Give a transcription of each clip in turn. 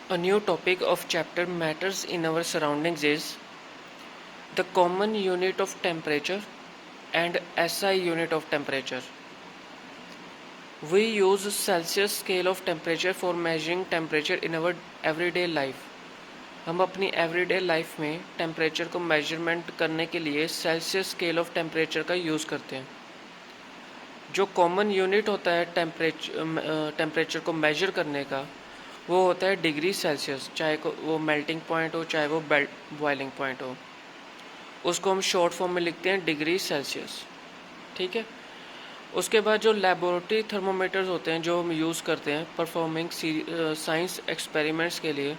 A new topic of chapter matters in our surroundings is the common unit of temperature and SI unit of temperature. We use Celsius scale of temperature for measuring temperature in our everyday life. हम अपनी everyday life में temperature को measurement करने के लिए Celsius scale of temperature का use करते हैं. जो कॉमन यूनिट होता है टेम्परेचर को मेजर करने का वो होता है डिग्री सेल्सियस, चाहे वो मेल्टिंग पॉइंट हो चाहे वो बॉइलिंग पॉइंट हो. उसको हम शॉर्ट फॉर्म में लिखते हैं डिग्री सेल्सियस. ठीक है. उसके बाद जो लेबोरेटरी थर्मोमीटर्स होते हैं जो हम यूज़ करते हैं परफॉर्मिंग साइंस एक्सपेरिमेंट्स के लिए,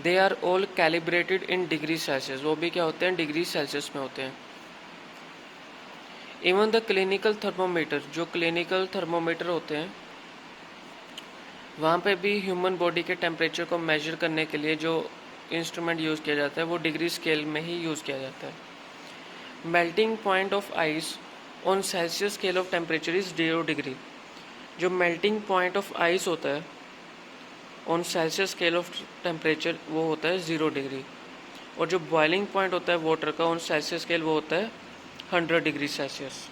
they are all calibrated in degree Celsius. वो भी क्या होते हैं, डिग्री सेल्सियस में होते हैं. इवन द क्लिनिकल थर्मोमीटर, जो क्लिनिकल थर्मोमीटर होते हैं वहाँ पे भी ह्यूमन बॉडी के टेम्परेचर को मेजर करने के लिए जो इंस्ट्रूमेंट यूज़ किया जाता है वो डिग्री स्केल में ही यूज़ किया जाता है. Melting point of ice on Celsius scale of temperature is 0 degree. जो मेल्टिंग पॉइंट ऑफ आइस होता है on Celsius scale of temperature वो होता है 0 डिग्री. और जो बॉइलिंग पॉइंट होता है वाटर का ऑन सेल्सियस स्केल वो होता है 100 degree Celsius.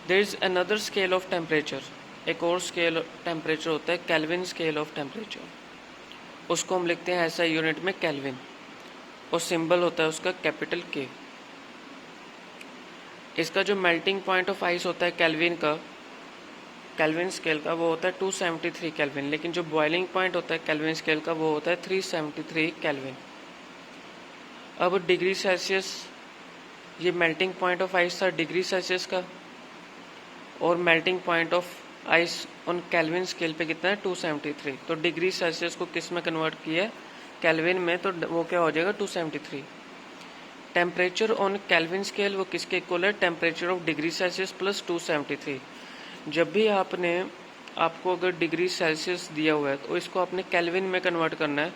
There is another scale of temperature, एक और स्केल टेम्परेचर होता है केल्विन स्केल ऑफ टेम्परेचर. उसको हम लिखते हैं ऐसा यूनिट में केल्विन, और सिंबल होता है उसका कैपिटल के. इसका जो मेल्टिंग पॉइंट ऑफ आइस होता है केल्विन का, केल्विन स्केल का, वो होता है 273 केल्विन. लेकिन जो बॉइलिंग पॉइंट होता है केल्विन स्केल का वो होता है 373 केल्विन. अब डिग्री सेल्सियस, ये मेल्टिंग पॉइंट ऑफ आइस था डिग्री सेल्सियस का, और melting point of ice on kelvin scale पे कितना है 273. तो डिग्री सेल्सियस को किस में कन्वर्ट किया है, केल्विन में, तो वो क्या हो जाएगा 273. टेम्परेचर ऑन केल्विन स्केल वो किसके इक्वल है, temperature of degree Celsius plus 273. जब भी आपको अगर डिग्री सेल्सियस दिया हुआ है तो इसको आपने केल्विन में कन्वर्ट करना है,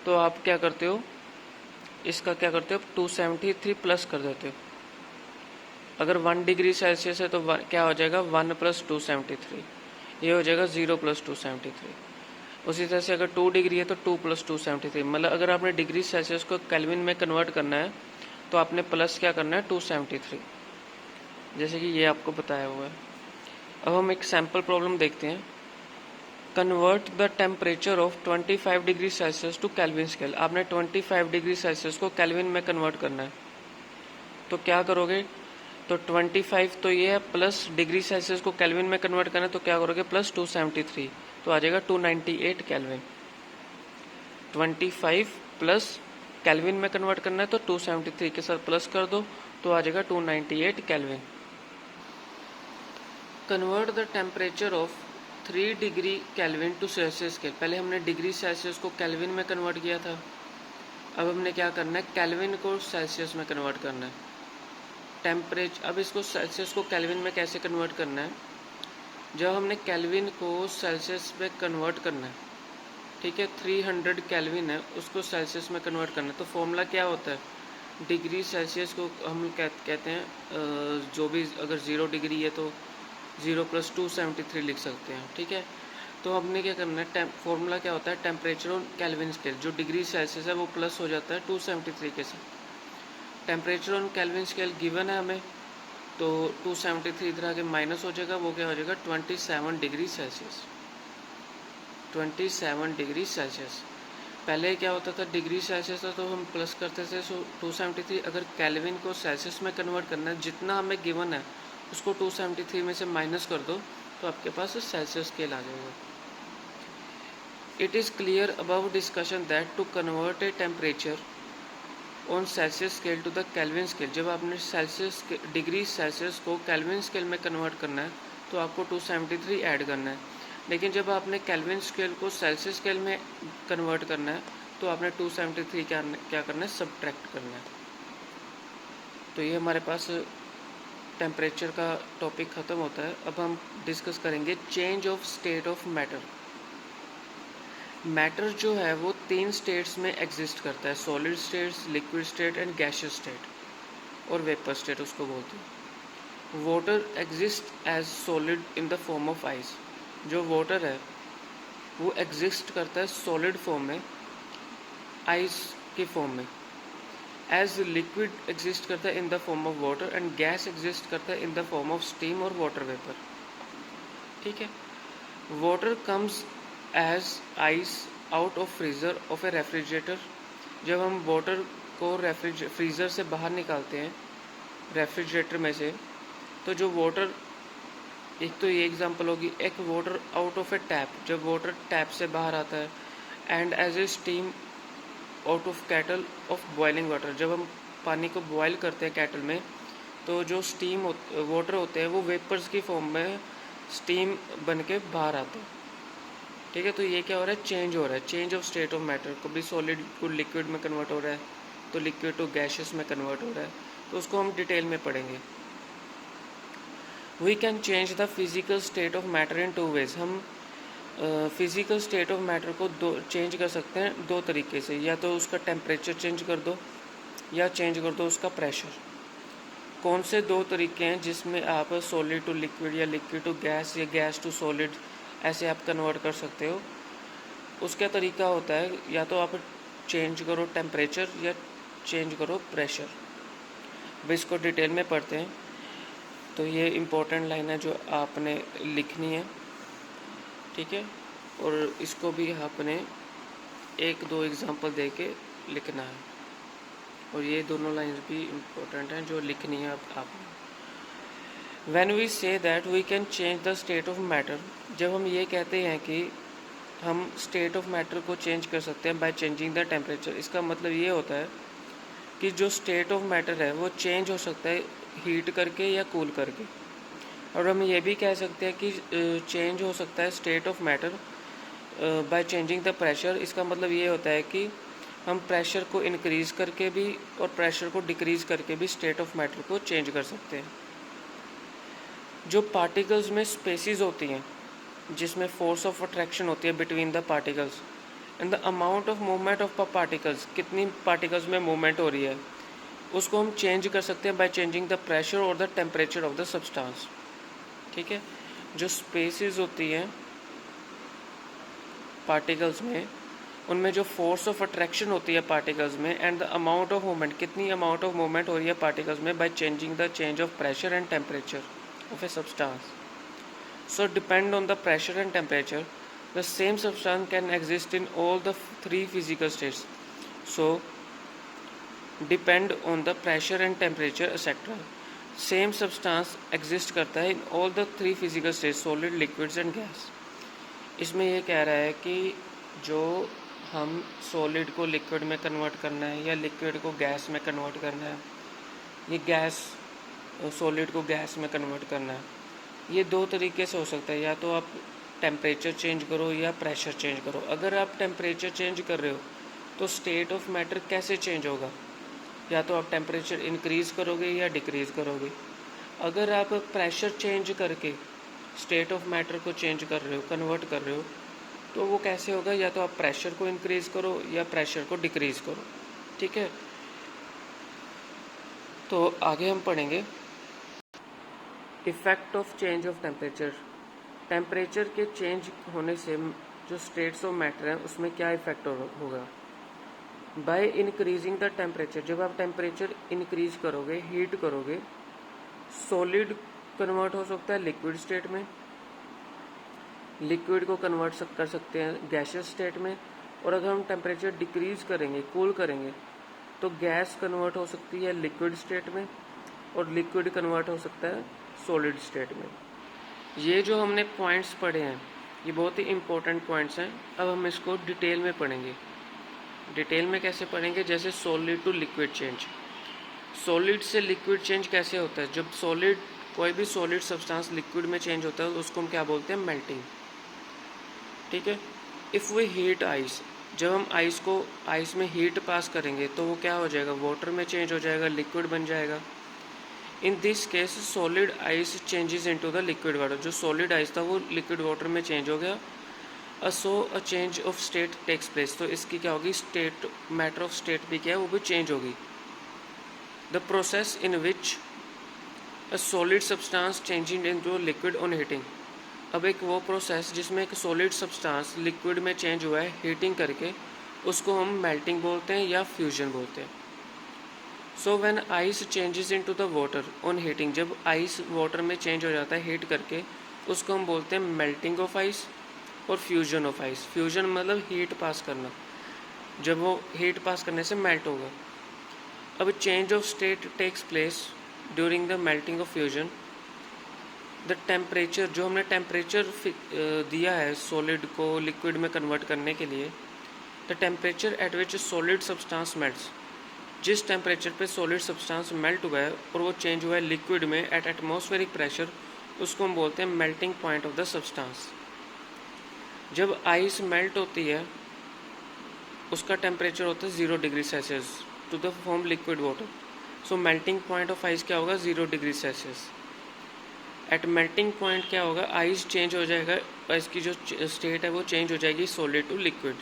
तो आप क्या करते हो, इसका क्या करते हो 273 प्लस कर देते हो. अगर 1 डिग्री सेल्सियस है तो क्या हो जाएगा 1 प्लस 273, ये हो जाएगा 0 प्लस 273. उसी तरह से अगर 2 डिग्री है तो 2 प्लस 273. मतलब अगर आपने डिग्री सेल्सियस को केल्विन में कन्वर्ट करना है तो आपने प्लस क्या करना है 273, जैसे कि ये आपको बताया हुआ है. अब हम एक सैम्पल प्रॉब्लम देखते हैं. Convert the temperature of 25 degree Celsius to Kelvin scale. आपने 25 डिग्री सेल्सियस को केल्विन में कन्वर्ट करना है, तो क्या करोगे, तो 25 तो ये है, प्लस डिग्री सेल्सियस को केल्विन में कन्वर्ट करना है तो क्या करोगे प्लस 273, तो आ जाएगा 298 केल्विन. 25 प्लस केल्विन में कन्वर्ट करना है तो 273 के साथ प्लस कर दो तो आ जाएगा 298 Kelvin. Convert the temperature of 3 degree Kelvin to Celsius scale. पहले हमने डिग्री सेल्सियस को केल्विन में कन्वर्ट किया था, अब हमने क्या करना है, केल्विन को सेल्सियस में कन्वर्ट करना है. अब इसको सेल्सियस को केल्विन में कैसे कन्वर्ट करना है, जब हमने केल्विन को सेल्सियस में कन्वर्ट करना है, ठीक है, 300 केल्विन है उसको सेल्सियस में कन्वर्ट करना है, तो फॉर्मूला क्या होता है, डिग्री सेल्सियस को हम कहते हैं जो भी, अगर 0 डिग्री है तो 0 प्लस 273 लिख सकते हैं. ठीक है. तो हमने क्या करना है, फॉर्मूला क्या होता है, टेम्परेचर ऑन केल्विन स्केल, जो डिग्री सेल्सियस है वो प्लस हो जाता है 273 के साथ. Temperature on kelvin scale given है हमें, तो 273 इधर आके माइनस हो जाएगा, वो क्या हो जाएगा 27 डिग्री सेल्सियस. 27 degree Celsius. पहले क्या होता था, डिग्री सेल्सियस था तो हम प्लस करते थे, सो 273. अगर केल्विन को सेल्सियस में कन्वर्ट करना है, जितना हमें गिवन है उसको 273 में से माइनस कर दो तो आपके पास सेल्सियस स्केल आ जाएगा. It is clear about discussion that to convert a temperature on Celsius scale to the Kelvin scale, जब आपने सेल्सियस डिग्री सेल्सियस को केल्विन स्केल में कन्वर्ट करना है तो आपको 273 ऐड करना है. लेकिन जब आपने केल्विन स्केल को सेल्सियस स्केल में कन्वर्ट करना है तो आपने 273 क्या करना है, सब्ट्रैक्ट करना है. तो ये हमारे पास टेम्परेचर का टॉपिक ख़त्म होता है. अब हम डिस्कस करेंगे change of state of matter. Matter जो है वो 3 स्टेट्स में एग्जिस्ट करता है, solid states, liquid state and gaseous state, और वेपर स्टेट उसको बोलते हैं. Water exist as solid in the form of ice. जो वाटर है वो एग्जिस्ट करता है सॉलिड फॉर्म में, आइस के फॉर्म में। एज लिक्विड एग्जिस्ट करता है in the form of water, and gas exist करता है in the form of steam और वाटर वेपर। ठीक है। Water comes as ice out of freezer of a refrigerator. जब हम वाटर को फ्रीज़र से बाहर निकालते हैं, रेफ्रिजरेटर में से, तो जो वाटर, एक तो ये एग्जांपल होगी, एक water out of a tap, जब वाटर टैप से बाहर आता है, and as a steam out of kettle of boiling water. जब हम पानी को बॉयल करते हैं कैटल में, तो जो स्टीम वाटर होते हैं वो वेपर्स की फॉर्म में स्टीम बन के बाहर आते हैं। ठीक है। तो ये क्या हो रहा है, चेंज हो रहा है, change of state of matter. कभी सॉलिड को लिक्विड में कन्वर्ट हो रहा है, तो लिक्विड टू गैसेस में कन्वर्ट हो रहा है, तो उसको हम डिटेल में पढ़ेंगे। We can change the physical state of matter in 2 ways. हम फिजिकल स्टेट ऑफ मैटर को चेंज कर सकते हैं 2 तरीके से, या तो उसका टेम्परेचर चेंज कर दो, या चेंज कर दो उसका प्रेशर। कौन से 2 तरीके हैं जिसमें आप सॉलिड टू लिक्विड या लिक्विड टू गैस या गैस टू सॉलिड ऐसे आप कन्वर्ट कर सकते हो? उसका तरीका होता है, या तो आप चेंज करो टेम्परेचर या चेंज करो प्रेशर। अब इसको डिटेल में पढ़ते हैं। तो ये इम्पोर्टेंट लाइन है जो आपने लिखनी है। ठीक है। और इसको भी आपने 1-2 एग्जांपल दे के लिखना है, और ये दोनों लाइन्स भी इम्पोर्टेंट हैं जो लिखनी है आपने। When we say that we can change the state of matter, जब हम ये कहते हैं कि हम स्टेट ऑफ मैटर को चेंज कर सकते हैं बाय चेंजिंग द टेम्परेचर, इसका मतलब ये होता है कि जो स्टेट ऑफ मैटर है वो चेंज हो सकता है हीट करके या कूल करके। और हम ये भी कह सकते हैं कि चेंज हो सकता है state of matter by changing the pressure. इसका मतलब ये होता है कि हम प्रेशर को इंक्रीज़ करके भी और प्रेशर को डिक्रीज़ करके भी स्टेट ऑफ मैटर को चेंज कर सकते हैं। जो पार्टिकल्स में स्पेसिस होती हैं, जिसमें फोर्स ऑफ अट्रैक्शन होती है between the particles, and the amount of movement of particles, कितनी पार्टिकल्स में मूवमेंट हो रही है, उसको हम चेंज कर सकते हैं बाय चेंजिंग द प्रेशर और the temperature of the substance. ठीक है। जो स्पेसिस होती हैं पार्टिकल्स में, उनमें जो फोर्स ऑफ अट्रैक्शन होती है पार्टिकल्स में, and the amount of movement, कितनी अमाउंट ऑफ मूवमेंट हो रही है पार्टिकल्स में, by changing the change of pressure and temperature of a substance. So depend on the pressure and temperature the same substance can exist in all the 3 physical states. So depend on the pressure and temperature etcetera. Same substance exist करता है in all the 3 physical states, solid, liquids and gas. इसमें ये कह रहा है कि जो हम सॉलिड को लिक्विड में कन्वर्ट करना है या लिक्विड को गैस में कन्वर्ट करना है, ये गैस सॉलिड को गैस में कन्वर्ट करना है, ये 2 तरीके से हो सकता है। या तो आप टेम्परेचर चेंज करो या प्रेशर चेंज करो। अगर आप टेम्परेचर चेंज कर रहे हो तो स्टेट ऑफ मैटर कैसे चेंज होगा? या तो आप टेम्परेचर इंक्रीज़ करोगे या डिक्रीज़ करोगे। अगर आप प्रेशर चेंज करके स्टेट ऑफ मैटर को चेंज कर रहे हो, कन्वर्ट कर रहे हो, तो वो कैसे होगा? या तो आप प्रेशर को इंक्रीज़ करो या प्रेशर को डिक्रीज़ करो। ठीक है। तो आगे हम पढ़ेंगे effect of change of temperature. Temperature के चेंज होने से जो स्टेट्स ऑफ मैटर हैं उसमें क्या इफ़ेक्ट होगा? बाय इंक्रीजिंग द टेम्परेचर, जब आप टेम्परेचर इंक्रीज़ करोगे, हीट करोगे, सॉलिड कन्वर्ट हो सकता है लिक्विड स्टेट में, लिक्विड को कन्वर्ट कर सकते हैं गैसियस स्टेट में, और अगर हम टेम्परेचर डिक्रीज़ करेंगे, कूल करेंगे, तो गैस कन्वर्ट हो सकती है लिक्विड स्टेट में और लिक्विड कन्वर्ट हो सकता है सॉलिड स्टेट में। ये जो हमने पॉइंट्स पढ़े हैं ये बहुत ही इम्पोर्टेंट पॉइंट्स हैं। अब हम इसको डिटेल में पढ़ेंगे। डिटेल में कैसे पढ़ेंगे? जैसे solid to liquid change. Solid से लिक्विड चेंज कैसे होता है? जब सॉलिड, कोई भी सॉलिड सब्सटेंस लिक्विड में चेंज होता है उसको हम क्या बोलते हैं? मेल्टिंग। ठीक है। इफ़ वी हीट आइस, जब हम आइस में हीट पास करेंगे तो वो क्या हो जाएगा? वाटर में चेंज हो जाएगा, लिक्विड बन जाएगा। In this case solid ice changes into the liquid water. जो सॉलिड आइस था वो लिक्विड वाटर में चेंज हो गया। So a change of state takes place. तो इसकी क्या होगी? स्टेट, मैटर ऑफ स्टेट भी क्या है, वो भी चेंज होगी। The process in which a solid substance changing into liquid on heating. अब एक वो प्रोसेस जिसमें एक सॉलिड सब्सटेंस लिक्विड में चेंज हुआ है हीटिंग करके, उसको हम मेल्टिंग बोलते हैं या फ्यूजन बोलते हैं। So when ice changes into the water on heating, जब आइस वाटर में चेंज हो जाता है हीट करके, उसको हम बोलते हैं मेल्टिंग ऑफ आइस और फ्यूजन ऑफ आइस। फ्यूजन मतलब हीट पास करना, जब वो हीट पास करने से मेल्ट होगा। अब change of state takes place during the melting of fusion. The temperature, जो हमने टेम्परेचर दिया है सॉलिड को लिक्विड में कन्वर्ट करने के लिए, the temperature at which solid substance melts, जिस टेम्परेचर पे सॉलिड सब्सटेंस मेल्ट हुआ है और वो चेंज हुआ है लिक्विड में एट एटमॉस्फेरिक प्रेशर, उसको हम बोलते हैं melting point of the substance. जब आइस मेल्ट होती है उसका टेम्परेचर होता है 0 degree Celsius to the form liquid water. So melting point of ice क्या होगा? 0 degree Celsius. At melting point क्या होगा? आइस चेंज हो जाएगा, इसकी जो स्टेट है वो चेंज हो जाएगी सॉलिड टू लिक्विड।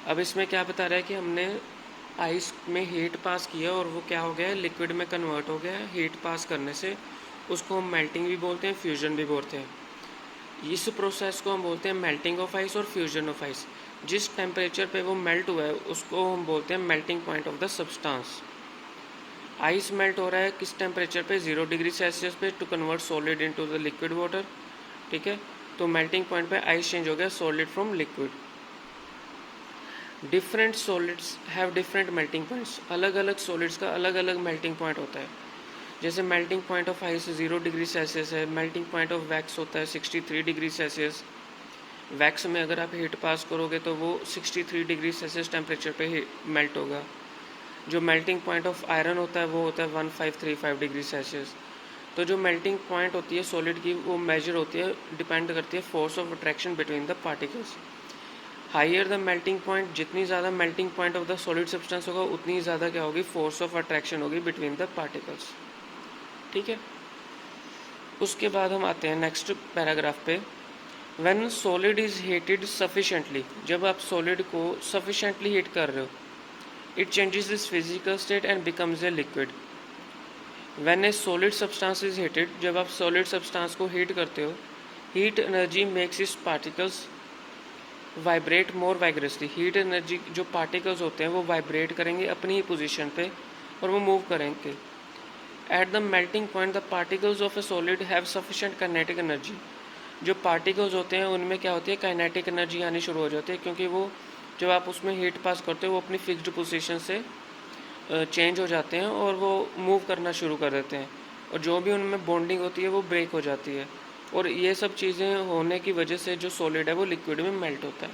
अब इसमें क्या बता रहा है कि हमने आइस में हीट पास किया और वो क्या हो गया है? लिक्विड में कन्वर्ट हो गया है हीट पास करने से। उसको हम मेल्टिंग भी बोलते हैं, फ्यूजन भी बोलते हैं। इस प्रोसेस को हम बोलते हैं मेल्टिंग ऑफ आइस और फ्यूजन ऑफ आइस। जिस टेम्परेचर पे वो मेल्ट हुआ है उसको हम बोलते हैं melting point of the substance. Ice melt हो रहा है किस टेम्परेचर पे? 0 डिग्री सेल्सियस पे, to convert solid into the liquid water. ठीक है, तो मेल्टिंग पॉइंट पे आइस चेंज हो गया solid from liquid. Different solids have different melting points. अलग अलग सॉलिड्स का अलग अलग मेल्टिंग पॉइंट होता है। जैसे melting point of ice 0 degree Celsius है, मेल्टिंग पॉइंट ऑफ वैक्स होता है 63 डिग्री सेल्सियस। वैक्स में अगर आप हीट पास करोगे तो वो 63 डिग्री सेल्सियस टेम्परेचर पे मेल्ट होगा। जो मेल्टिंग पॉइंट ऑफ आयरन होता है वो होता है 1535 डिग्री सेल्सियस। तो जो मेल्टिंग पॉइंट होती है सॉलिड की वो मेजर होती है, डिपेंड करती है force of attraction between the particles. Higher the melting point, जितनी ज़्यादा melting point of the solid substance होगा उतनी ज़्यादा क्या होगी? फोर्स ऑफ अट्रैक्शन होगी बिटवीन द पार्टिकल्स। ठीक है, उसके बाद हम आते हैं नेक्स्ट पैराग्राफ पे। When solid is heated sufficiently, जब आप सॉलिड को सफिशेंटली हीट कर रहे हो, it changes its physical state and becomes a liquid. When a solid substance is heated, जब आप solid substance को heat करते हो, heat energy makes its particles vibrate more vigorously. heat energy, जो particles होते हैं वो vibrate करेंगे अपनी ही position पे और वो move करेंगे। At the melting point, the particles of a solid have sufficient kinetic energy. जो particles होते हैं उनमें क्या होती है? kinetic energy आनी शुरू हो जाती है, क्योंकि वो जब आप उसमें हीट पास करते हो वो अपनी फिक्स्ड पोजीशन से चेंज हो जाते हैं और वो मूव करना शुरू कर देते हैं, और जो भी उनमें बॉन्डिंग होती है वो ब्रेक हो जाती है, और ये सब चीज़ें होने की वजह से जो सॉलिड है वो लिक्विड में मेल्ट होता है।